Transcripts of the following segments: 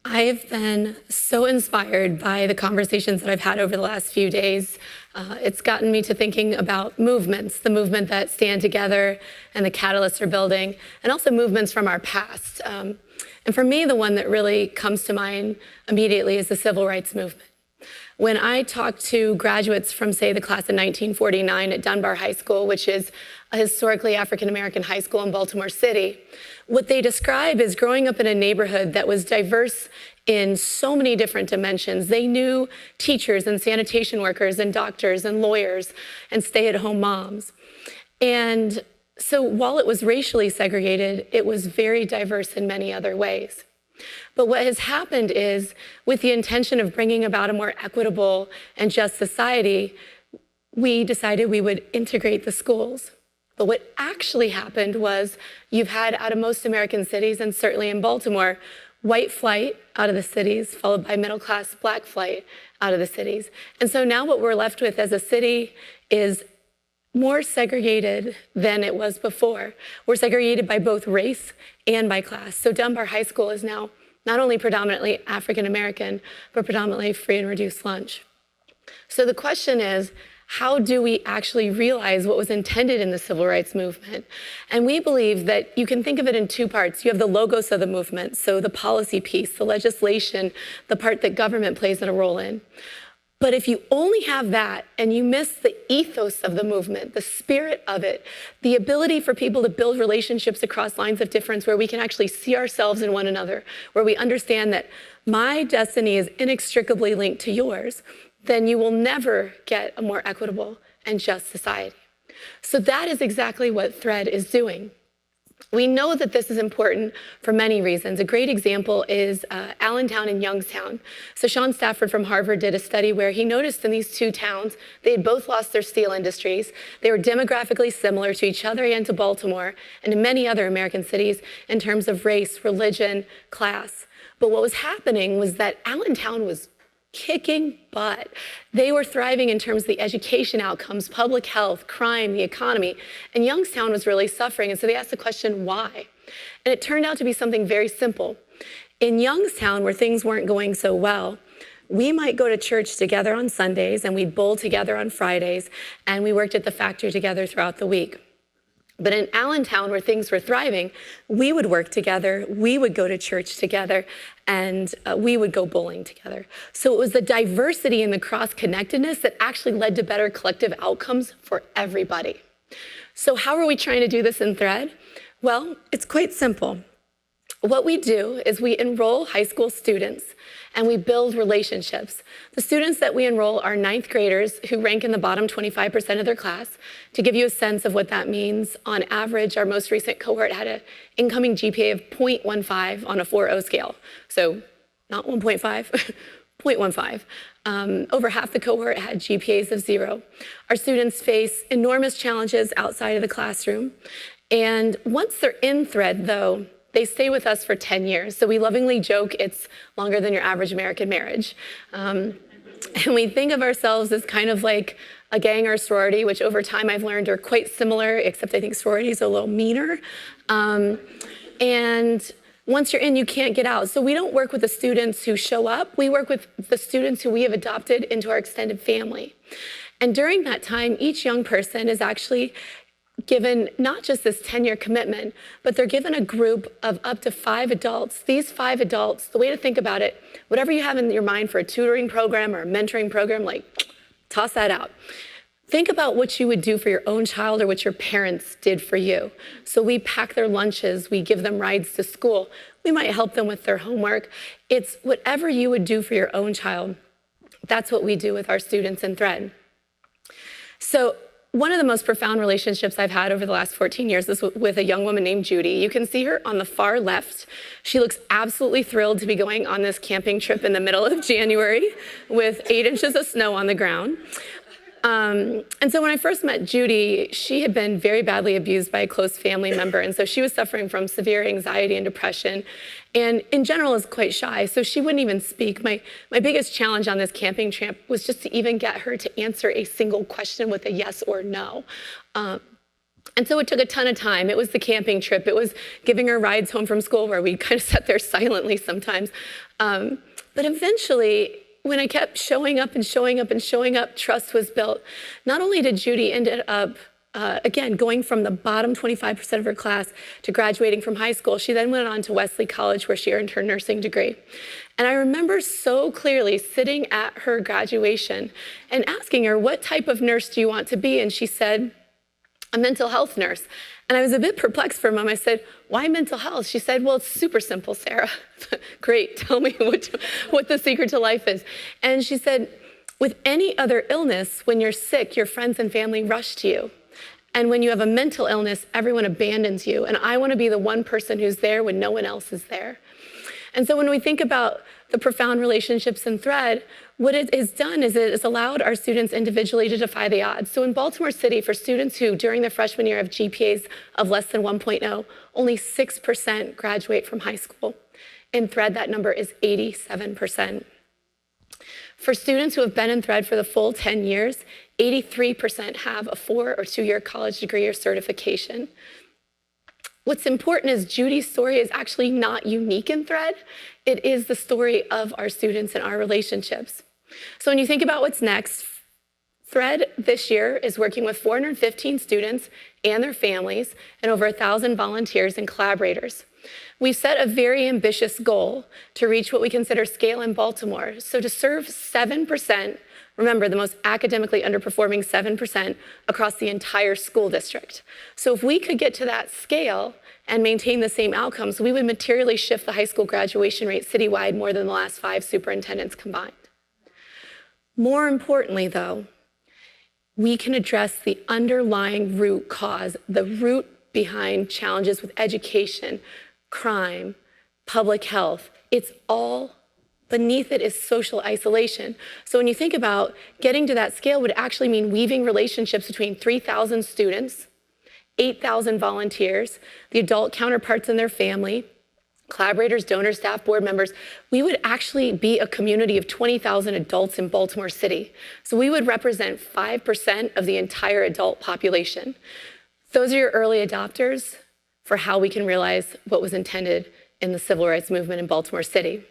I've been so inspired by the conversations that I've had over the last few days. It's gotten me to thinking about movements, the movement that stand together and the catalysts are building, and also movements from our past. And for me, the one that really comes to mind immediately is the civil rights movement. When I talk to graduates from, say, the class of 1949 at Dunbar High School, which is a historically African-American high school in Baltimore City, what they describe is growing up in a neighborhood that was diverse in so many different dimensions. They knew teachers and sanitation workers and doctors and lawyers and stay-at-home moms. And so while it was racially segregated, it was very diverse in many other ways. But what has happened is, with the intention of bringing about a more equitable and just society, we decided we would integrate the schools. But what actually happened was you've had, out of most American cities, and certainly in Baltimore, white flight out of the cities, followed by middle-class black flight out of the cities. And so now what we're left with as a city is more segregated than it was before. We're segregated by both race and by class. So Dunbar High School is now not only predominantly African-American, but predominantly free and reduced lunch. So the question is, how do we actually realize what was intended in the civil rights movement? And we believe that you can think of it in two parts. You have the logos of the movement, so the policy piece, the legislation, the part that government plays a role in. But if you only have that and you miss the ethos of the movement, the spirit of it, the ability for people to build relationships across lines of difference where we can actually see ourselves in one another, where we understand that my destiny is inextricably linked to yours, then you will never get a more equitable and just society. So that is exactly what Thread is doing. We know that this is important for many reasons. A great example is Allentown and Youngstown. So Sean Stafford from Harvard did a study where he noticed in these two towns, they had both lost their steel industries. They were demographically similar to each other and to Baltimore and to many other American cities in terms of race, religion, class. But what was happening was that Allentown was kicking butt. They were thriving in terms of the education outcomes, public health, crime, the economy, and Youngstown was really suffering. And so they asked the question, why? And it turned out to be something very simple. In Youngstown, where things weren't going so well, we might go to church together on Sundays and we'd bowl together on Fridays, and we worked at the factory together throughout the week. But in Allentown, where things were thriving, we would work together, we would go to church together, and we would go bowling together. So it was the diversity and the cross-connectedness that actually led to better collective outcomes for everybody. So how are we trying to do this in Thread? Well, it's quite simple. What we do is we enroll high school students and we build relationships. The students that we enroll are ninth graders who rank in the bottom 25% of their class. To give you a sense of what that means, on average, our most recent cohort had an incoming GPA of 0.15 on a 4.0 scale. So not 1.5, 0.15. Over half the cohort had GPAs of 0. Our students face enormous challenges outside of the classroom. And once they're in Thread, though, they stay with us for 10 years. So we lovingly joke it's longer than your average American marriage. And we think of ourselves as kind of like a gang or sorority, which over time I've learned are quite similar, except I think sorority is a little meaner. And once you're in, you can't get out. So we don't work with the students who show up. We work with the students who we have adopted into our extended family. And during that time, each young person is actually given not just this 10-year commitment, but they're given a group of up to 5 adults. These 5 adults, the way to think about it, whatever you have in your mind for a tutoring program or a mentoring program, like, toss that out. Think about what you would do for your own child or what your parents did for you. So we pack their lunches, we give them rides to school, we might help them with their homework. It's whatever you would do for your own child. That's what we do with our students in Thread. So one of the most profound relationships I've had over the last 14 years is with a young woman named Judy. You can see her on the far left. She looks absolutely thrilled to be going on this camping trip in the middle of January with 8 inches of snow on the ground. And so when I first met Judy, she had been very badly abused by a close family member. And so she was suffering from severe anxiety and depression, and in general is quite shy. So she wouldn't even speak. My biggest challenge on this camping trip was just to even get her to answer a single question with a yes or no. And so it took a ton of time. It was the camping trip. It was giving her rides home from school where we kind of sat there silently sometimes. But eventually, when I kept showing up and showing up and showing up, trust was built. Not only did Judy end up, again, going from the bottom 25% of her class to graduating from high school, she then went on to Wesley College where she earned her nursing degree. And I remember so clearly sitting at her graduation and asking her, what type of nurse do you want to be? And she said, a mental health nurse. And I was a bit perplexed for a moment. I said, why mental health? She said, well, it's super simple, Sarah. Great, tell me what the secret to life is. And she said, with any other illness, when you're sick, your friends and family rush to you. And when you have a mental illness, everyone abandons you. And I want to be the one person who's there when no one else is there. And so when we think about the profound relationships in Thread, what it has done is it has allowed our students individually to defy the odds. So in Baltimore City, for students who during their freshman year have GPAs of less than 1.0, only 6% graduate from high school. In Thread, that number is 87%. For students who have been in Thread for the full 10 years, 83% have a 4 or 2-year college degree or certification. What's important is Judy's story is actually not unique in Thread. It is the story of our students and our relationships. So when you think about what's next, Thread this year is working with 415 students and their families and over 1,000 volunteers and collaborators. We've set a very ambitious goal to reach what we consider scale in Baltimore. So to serve 7%, remember the most academically underperforming 7% across the entire school district. So if we could get to that scale and maintain the same outcomes, we would materially shift the high school graduation rate citywide more than the last 5 superintendents combined. More importantly, though, we can address the underlying root cause, the root behind challenges with education, crime, public health. It's all beneath it is social isolation. So when you think about getting to that scale would actually mean weaving relationships between 3,000 students, 8,000 volunteers, the adult counterparts in their family, collaborators, donors, staff, board members. We would actually be a community of 20,000 adults in Baltimore City. So we would represent 5% of the entire adult population. Those are your early adopters for how we can realize what was intended in the civil rights movement in Baltimore City.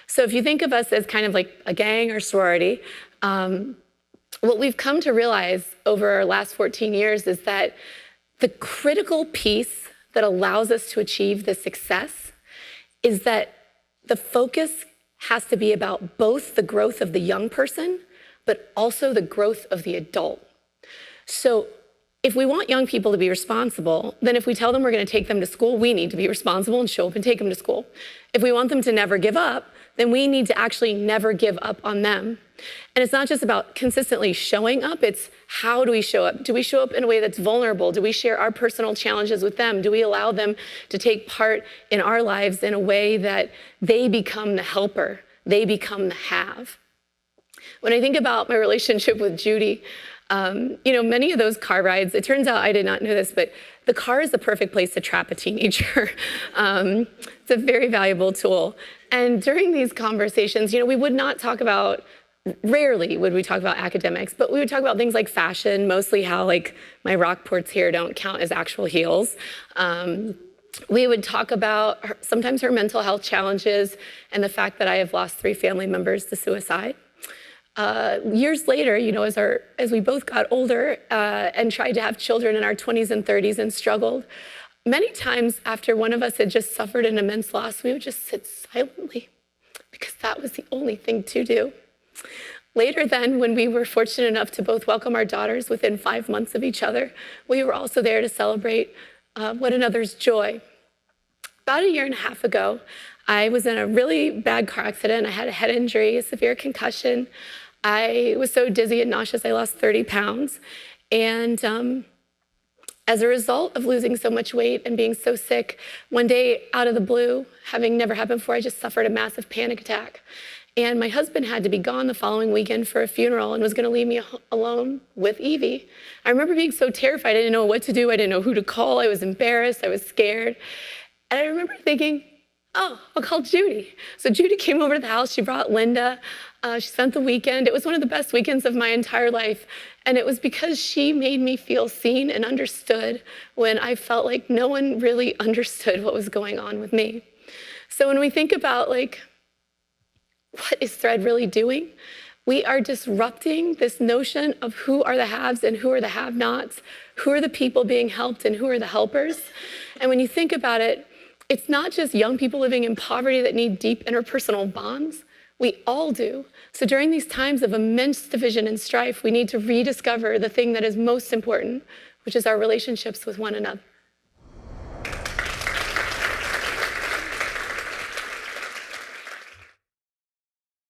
So if you think of us as kind of like a gang or sorority, what we've come to realize over our last 14 years is that the critical piece that allows us to achieve this success is that the focus has to be about both the growth of the young person, but also the growth of the adult. So if we want young people to be responsible, then if we tell them we're going to take them to school, we need to be responsible and show up and take them to school. If we want them to never give up, then we need to actually never give up on them. And it's not just about consistently showing up, it's how do we show up? Do we show up in a way that's vulnerable? Do we share our personal challenges with them? Do we allow them to take part in our lives in a way that they become the helper, they become the have? When I think about my relationship with Judy, many of those car rides, it turns out I did not know this, but the car is the perfect place to trap a teenager. It's a very valuable tool. And during these conversations, we would not talk about, rarely would we talk about academics, but we would talk about things like fashion, mostly how like my Rockports here don't count as actual heels. We would talk about sometimes her mental health challenges and the fact that I have lost 3 family members to suicide. Years later, as we both got older and tried to have children in our 20s and 30s and struggled, many times after one of us had just suffered an immense loss, we would just sit silently because that was the only thing to do. Later then, when we were fortunate enough to both welcome our daughters within 5 months of each other, we were also there to celebrate one another's joy. About a year and a half ago, I was in a really bad car accident. I had a head injury, a severe concussion. I was so dizzy and nauseous, I lost 30 pounds. And as a result of losing so much weight and being so sick, one day out of the blue, having never happened before, I just suffered a massive panic attack. And my husband had to be gone the following weekend for a funeral and was going to leave me alone with Evie. I remember being so terrified. I didn't know what to do. I didn't know who to call. I was embarrassed. I was scared. And I remember thinking, Oh, I'll call Judy. So Judy came over to the house. She brought Linda. She spent the weekend. It was one of the best weekends of my entire life. And it was because she made me feel seen and understood when I felt like no one really understood what was going on with me. So when we think about like, what is Thread really doing? We are disrupting this notion of who are the haves and who are the have-nots, who are the people being helped and who are the helpers. And when you think about it, it's not just young people living in poverty that need deep interpersonal bonds. We all do. So during these times of immense division and strife, we need to rediscover the thing that is most important, which is our relationships with one another.